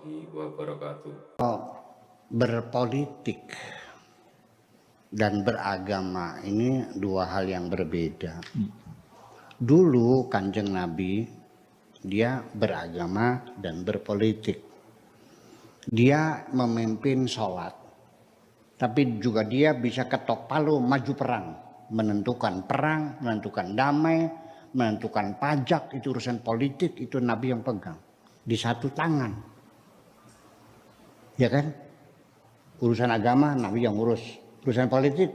warahmatullahi wabarakatuh. Berpolitik dan beragama ini dua hal yang berbeda. Dulu Kanjeng Nabi dia beragama dan berpolitik. Dia memimpin sholat, tapi juga dia bisa ketok palu maju perang, menentukan damai, menentukan pajak. Itu urusan politik, itu Nabi yang pegang di satu tangan, ya kan? Urusan agama Nabi yang urus, urusan politik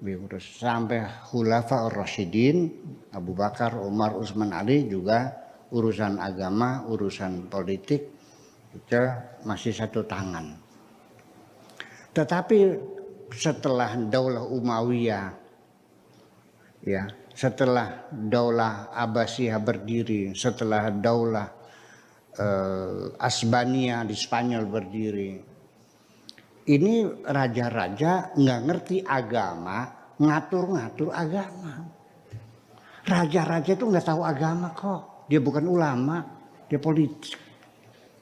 Nabi urus. Sampai Khulafa ar-Rasyidin Abu Bakar, Umar, Utsman, Ali juga urusan agama, urusan politik itu masih satu tangan. Tetapi setelah Daulah Umayyah, ya, setelah Daulah Abbasiyah berdiri, setelah Daulah Asbania di Spanyol berdiri, ini raja-raja nggak ngerti agama, ngatur-ngatur agama. Raja-raja itu nggak tahu agama kok, dia bukan ulama, dia politik.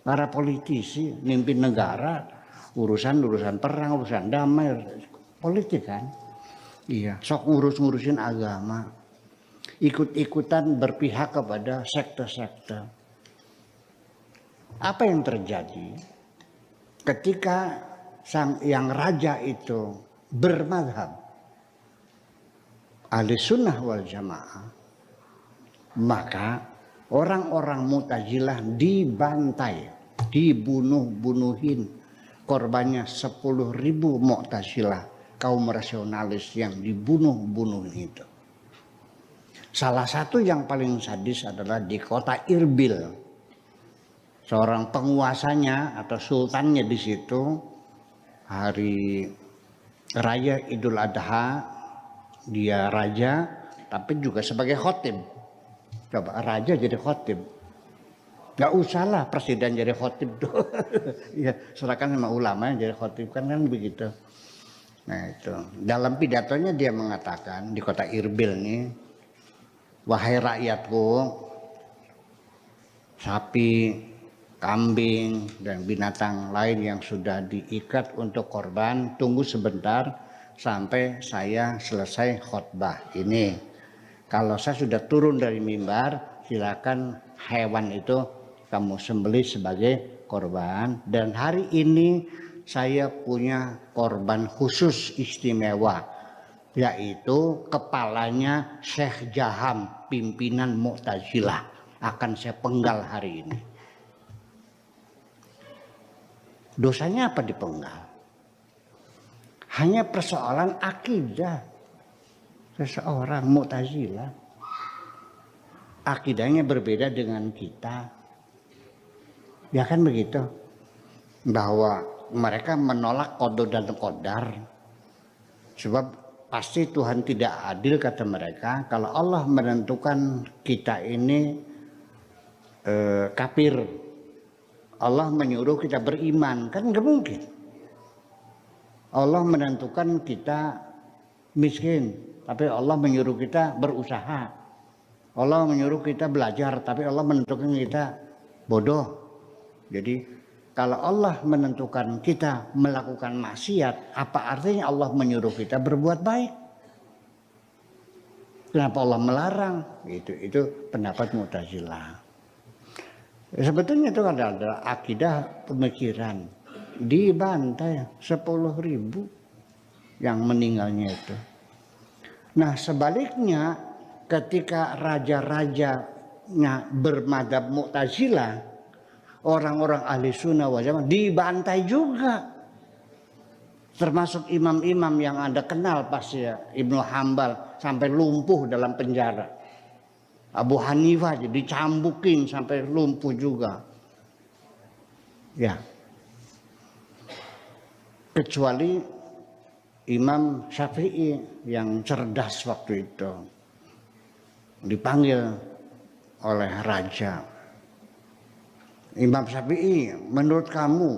Para politisi mimpin negara, urusan perang, urusan damai, politik kan. Iya, sok ngurusin agama, ikut-ikutan berpihak kepada sekte-sekte. Apa yang terjadi ketika yang raja itu bermadhab ahli sunnah wal jamaah, maka orang-orang Mu'tazilah dibantai, dibunuhin, korbannya 10.000 Mu'tazilah, kaum rasionalis yang dibunuh itu. Salah satu yang paling sadis adalah di kota Irbil, seorang penguasanya atau sultannya di situ, hari raya Idul Adha dia raja, tapi juga sebagai khotib. Coba raja jadi khotib, nggak usah lah presiden jadi khotib tuh. Ya, serahkan sama ulama yang jadi khotib kan begitu. Nah itu dalam pidatonya dia mengatakan di kota Irbil nih, wahai rakyatku, sapi, kambing dan binatang lain yang sudah diikat untuk korban, tunggu sebentar sampai saya selesai khotbah ini. Kalau saya sudah turun dari mimbar, silakan hewan itu kamu sembelih sebagai korban. Dan hari ini saya punya korban khusus istimewa, yaitu kepalanya Syekh Jaham, pimpinan Mu'tazilah, akan saya penggal hari ini. Dosanya apa dipenggal? Hanya persoalan akidah. Seseorang Mu'tazilah, akidahnya berbeda dengan kita, ya kan begitu, bahwa mereka menolak qada dan qadar, sebab pasti Tuhan tidak adil kata mereka. Kalau Allah menentukan kita ini kafir, Allah menyuruh kita beriman, kan nggak mungkin. Allah menentukan kita miskin, tapi Allah menyuruh kita berusaha. Allah menyuruh kita belajar, tapi Allah menentukan kita bodoh. Jadi kalau Allah menentukan kita melakukan maksiat, apa artinya Allah menyuruh kita berbuat baik? Kenapa Allah melarang? Itu pendapat Mu'tazilah. Sebetulnya itu adalah akidah pemikiran. Dibantai 10.000 yang meninggalnya itu. Nah sebaliknya ketika raja-rajanya bermadhab Mu'tazilah, orang-orang ahli sunnah wal jamaah dibantai juga. Termasuk imam-imam yang Anda kenal pasti ya, Ibnu Hambal sampai lumpuh dalam penjara. Abu Hanifah jadi dicambukin sampai lumpuh juga. Ya. Kecuali Imam Syafi'i yang cerdas waktu itu, dipanggil oleh raja. Imam Syafi'i, menurut kamu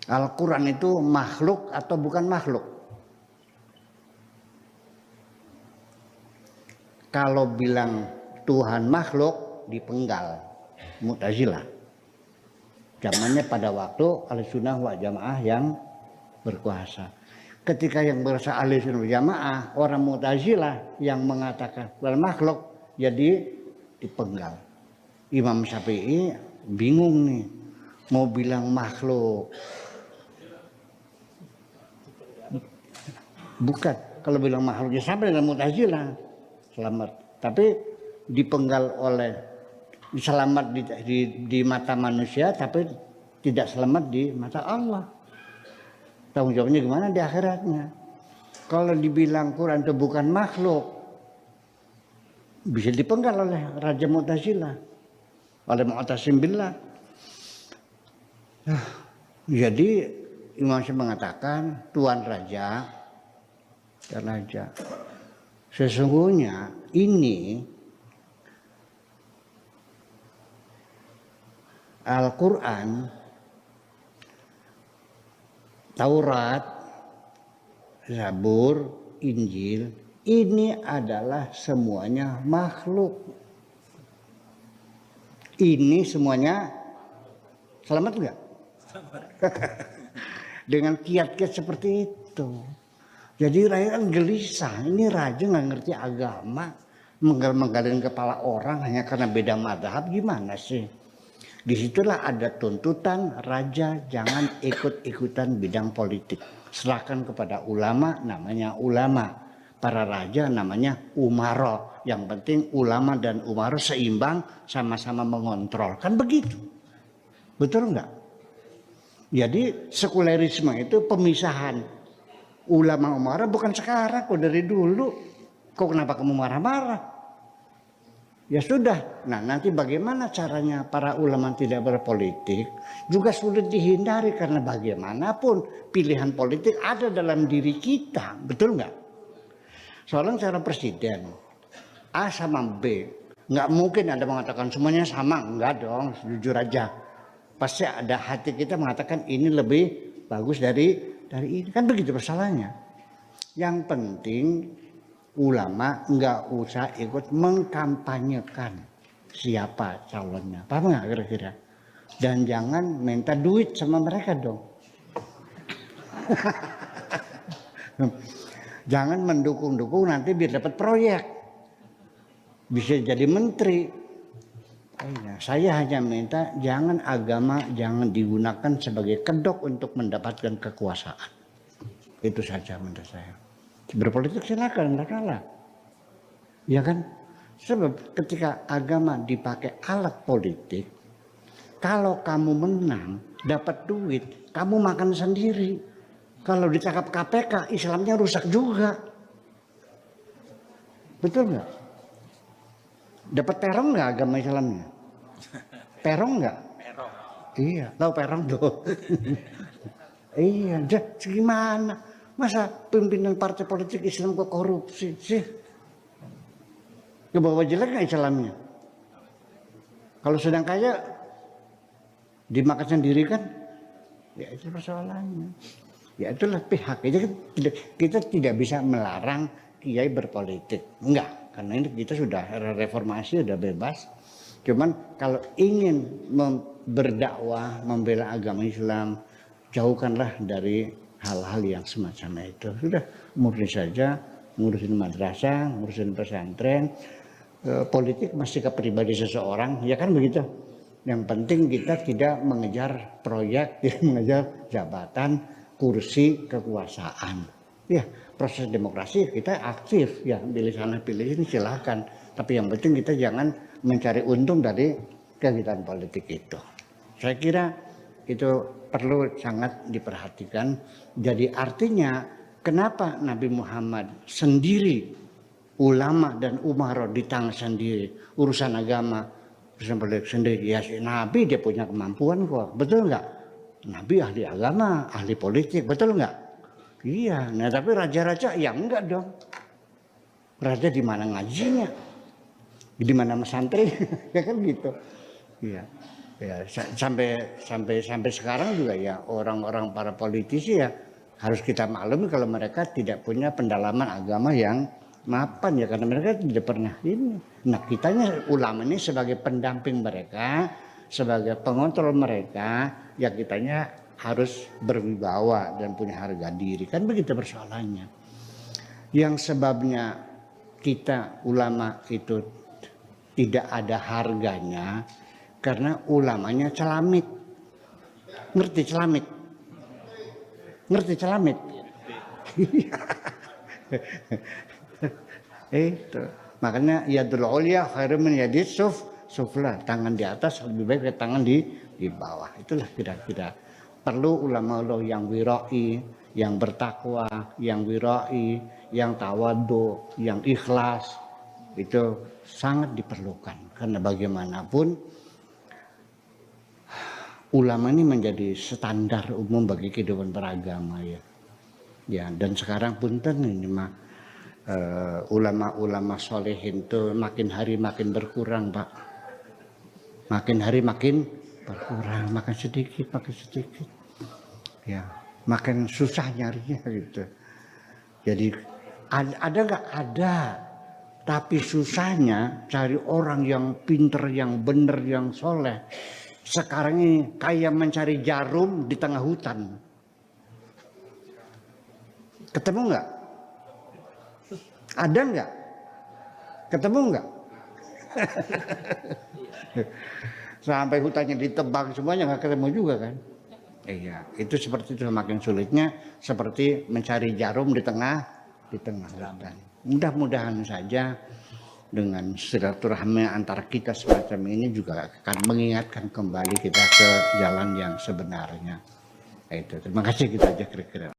Al-Quran itu makhluk atau bukan makhluk? Kalau bilang Tuhan makhluk, dipenggal Mu'tazilah. Zamannya pada waktu Ahlussunnah wal Jamaah yang berkuasa. Ketika yang berasa Ahlussunnah wal Jamaah, orang Mu'tazilah yang mengatakan wal makhluk jadi dipenggal. Imam Syafi'i bingung nih, mau bilang makhluk. Bukan, kalau bilang makhluk ya sampai dengan Mu'tazilah selamat. Tapi dipenggal oleh selamat di mata manusia tapi tidak selamat di mata Allah. Tanggung jawabnya gimana di akhiratnya? Kalau dibilang Quran itu bukan makhluk, bisa dipenggal oleh Raja Mu'tazilah, oleh Mu'tasim billah. Jadi Imam Syafi'i mengatakan Tuan Raja, sesungguhnya ini Al-Quran, Taurat, Zabur, Injil, ini adalah semuanya makhluk. Ini semuanya selamat enggak? Dengan kiat-kiat seperti itu. Jadi rakyat kan gelisah. Ini raja nggak ngerti agama, menggal-menggalin kepala orang hanya karena beda madhab, gimana sih? Disitulah ada tuntutan raja jangan ikut-ikutan bidang politik. Serahkan kepada ulama, namanya ulama. Para raja namanya umaro. Yang penting ulama dan umaro seimbang, sama-sama mengontrol. Kan begitu. Betul enggak? Jadi sekulerisme itu pemisahan. Ulama umaro bukan sekarang, kok dari dulu. Kok kenapa kamu marah-marah? Ya sudah, nah nanti bagaimana caranya para ulama tidak berpolitik juga sulit dihindari karena bagaimanapun pilihan politik ada dalam diri kita, betul nggak? Soalnya cara presiden A sama B, nggak mungkin Anda mengatakan semuanya sama, enggak dong, jujur aja. Pasti ada hati kita mengatakan ini lebih bagus dari ini, kan begitu masalahnya. Yang penting ulama nggak usah ikut mengkampanyekan siapa calonnya, paham nggak kira-kira? Dan jangan minta duit sama mereka dong. Jangan mendukung-dukung nanti biar dapat proyek, bisa jadi menteri. Saya hanya minta jangan agama jangan digunakan sebagai kedok untuk mendapatkan kekuasaan. Itu saja menurut saya. Berpolitik silakan, enggak kalah. Ya kan? Sebab ketika agama dipakai alat politik, kalau kamu menang, dapat duit, kamu makan sendiri. Kalau ditangkap KPK, Islamnya rusak juga. Betul nggak? Dapat perong nggak agama Islamnya? Perong nggak? Perong. Iya, tahu perong tuh. Iya, gimana? Masa pimpinan partai politik Islam kok korupsi sih? Kebawa jelek nggak Islamnya? Kalau sedang kaya dimakan sendiri kan? Ya itu persoalannya. Ya itulah pihak. Kita tidak bisa melarang kiai berpolitik. Enggak, karena ini kita sudah reformasi, sudah bebas. Cuman kalau ingin berdakwah, membela agama Islam, jauhkanlah dari hal-hal yang semacam itu. Sudah murni saja, ngurusin madrasah, ngurusin pesantren, politik masih ke pribadi seseorang, ya kan begitu. Yang penting kita tidak mengejar proyek, tidak mengejar jabatan, kursi, kekuasaan. Ya, proses demokrasi kita aktif, ya pilih sana pilih sini silahkan. Tapi yang penting kita jangan mencari untung dari kegiatan politik itu. Saya kira itu perlu sangat diperhatikan. Jadi artinya kenapa Nabi Muhammad sendiri, ulama dan umaro di tangan sendiri, urusan agama, urusan politik sendiri. Ya Nabi dia punya kemampuan kok, betul nggak? Nabi ahli agama, ahli politik, betul nggak? Iya, nah tapi raja-raja ya enggak dong. Raja di mana ngajinya? Di mana pesantren? Ya kan gitu. Iya. Ya, sampai sekarang juga ya orang-orang para politisi ya harus kita maklumi kalau mereka tidak punya pendalaman agama yang mapan ya karena mereka tidak pernah ini. Nah kitanya ulama ini sebagai pendamping mereka sebagai pengontrol mereka, ya kitanya harus berwibawa dan punya harga diri. Kan begitu persoalannya. Yang sebabnya kita ulama itu tidak ada harganya karena ulamanya celamit. Ngerti celamit? Ngerti celamit? Itu. Makanya yadul ulya khairum min yadis sufla. Tangan di atas lebih baik dari tangan di bawah. Itulah kira-kira. Perlu ulama Allah yang wirai, yang bertakwa, yang wirai, yang tawadu, yang ikhlas. Itu sangat diperlukan. Karena bagaimanapun ulama ini menjadi standar umum bagi kehidupan beragama ya. Ya, dan sekarang punten ini mah ulama-ulama solehin itu makin hari makin berkurang, Pak. Makin hari makin berkurang, makin sedikit. Ya, makin susah nyarinya gitu. Jadi ada nggak? Ada. Tapi susahnya cari orang yang pinter, yang bener, yang soleh. Sekarang ini kayak mencari jarum di tengah hutan. Ketemu nggak? Ada nggak? Ketemu nggak? Sampai hutannya ditebang semuanya nggak ketemu juga kan? Iya, itu seperti itu semakin sulitnya seperti mencari jarum di tengah hutan. Mudah-mudahan saja dengan silaturahmi antara kita semacam ini juga akan mengingatkan kembali kita ke jalan yang sebenarnya. Itu. Terima kasih kita aja kira-kira.